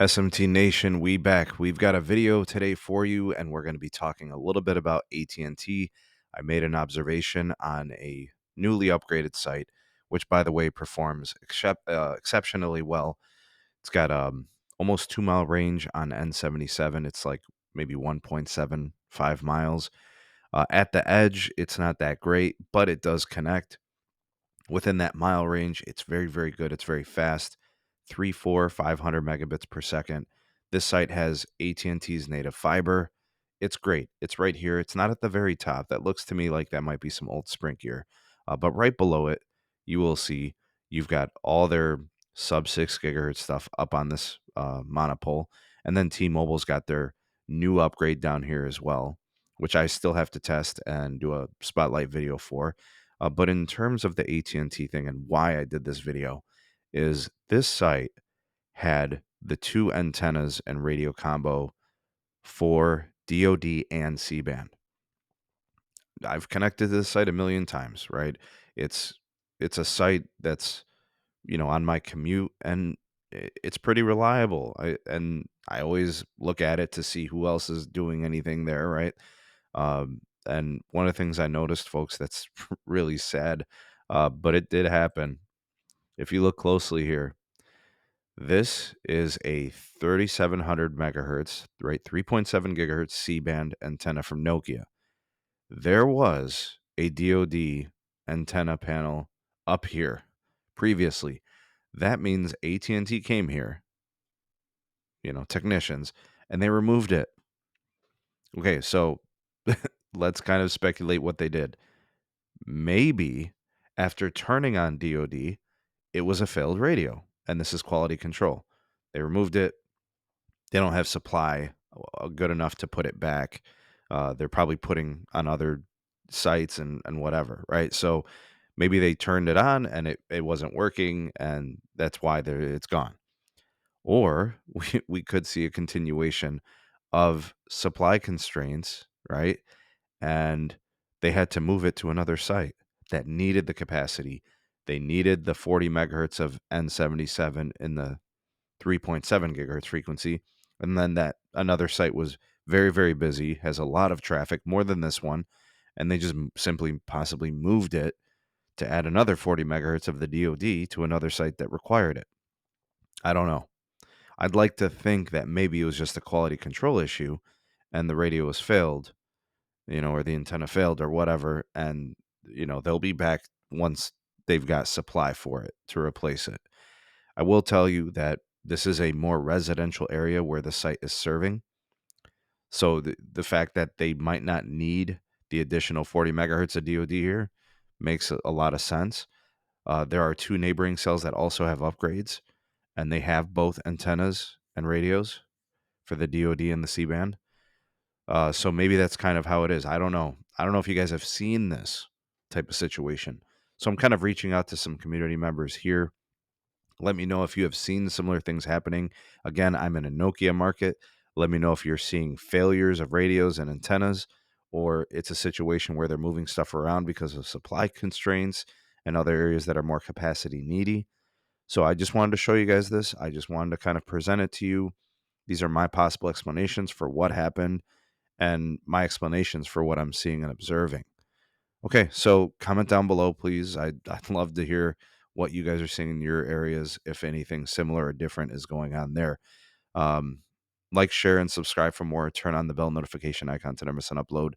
SMT Nation, we back. We've got a video today for you, and we're going to be talking a little bit about AT&T. I made an observation on a newly upgraded site, which, by the way, performs exceptionally well. It's got almost 2 mile range on N77. It's like maybe 1.75 miles. At the edge, it's not that great, but it does connect. Within that mile range, it's very, very good. It's very fast, 3, 4, 500 megabits per second. This site has AT&T's native fiber. It's great. It's right here. It's not at the very top. That looks to me like that might be some old Sprint gear. But right below it, you will see you've got all their sub 6 gigahertz stuff up on this monopole. And then T-Mobile's got their new upgrade down here as well, which I still have to test and do a spotlight video for. But in terms of the AT&T thing and why I did this video is this site had the two antennas and radio combo for DoD and C-band. I've connected to this site a million times, right? It's a site that's, on my commute, and it's pretty reliable. I always look at it to see who else is doing anything there, right? And one of the things I noticed, folks, that's really sad, but it did happen. If you look closely here, this is a 3700 megahertz, right? 3.7 gigahertz C-band antenna from Nokia. There was a DoD antenna panel up here previously. That means AT&T came here, technicians, and they removed it. Okay, so let's kind of speculate what they did. Maybe after turning on DoD, it was a failed radio, and this is quality control. They removed it. They don't have supply good enough to put it back. They're probably putting on other sites and whatever, right? So maybe they turned it on and it wasn't working, and that's why it's gone. Or we could see a continuation of supply constraints, right? And they had to move it to another site that needed the capacity. They needed the 40 megahertz of N77 in the 3.7 gigahertz frequency. And then that another site was very, very busy, has a lot of traffic, more than this one. And they just simply possibly moved it to add another 40 megahertz of the DoD to another site that required it. I don't know. I'd like to think that maybe it was just a quality control issue and the radio was failed, or the antenna failed or whatever. And, they'll be back once they've got supply for it to replace it. I will tell you that this is a more residential area where the site is serving. So the fact that they might not need the additional 40 megahertz of DoD here makes a lot of sense. There are two neighboring cells that also have upgrades, and they have both antennas and radios for the DoD and the C-band. So maybe that's kind of how it is. I don't know. I don't know if you guys have seen this type of situation. So I'm kind of reaching out to some community members here. Let me know if you have seen similar things happening. Again, I'm in a Nokia market. Let me know if you're seeing failures of radios and antennas, or it's a situation where they're moving stuff around because of supply constraints and other areas that are more capacity needy. So I just wanted to show you guys this. I just wanted to kind of present it to you. These are my possible explanations for what happened and my explanations for what I'm seeing and observing. Okay, so comment down below, please. I'd love to hear what you guys are seeing in your areas, if anything similar or different is going on there. Um, like, share, and subscribe for more. Turn on the bell notification icon to never miss an upload.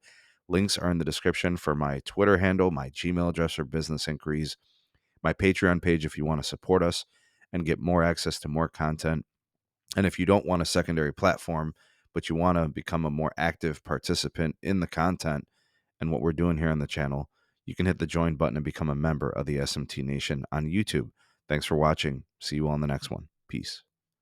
Links are in the description for my Twitter handle, my Gmail address for business inquiries, my Patreon page if you want to support us and get more access to more content. And if you don't want a secondary platform, but you want to become a more active participant in the content and what we're doing here on the channel, you can hit the join button and become a member of the SMT Nation on YouTube. Thanks for watching. See you all in the next one. Peace.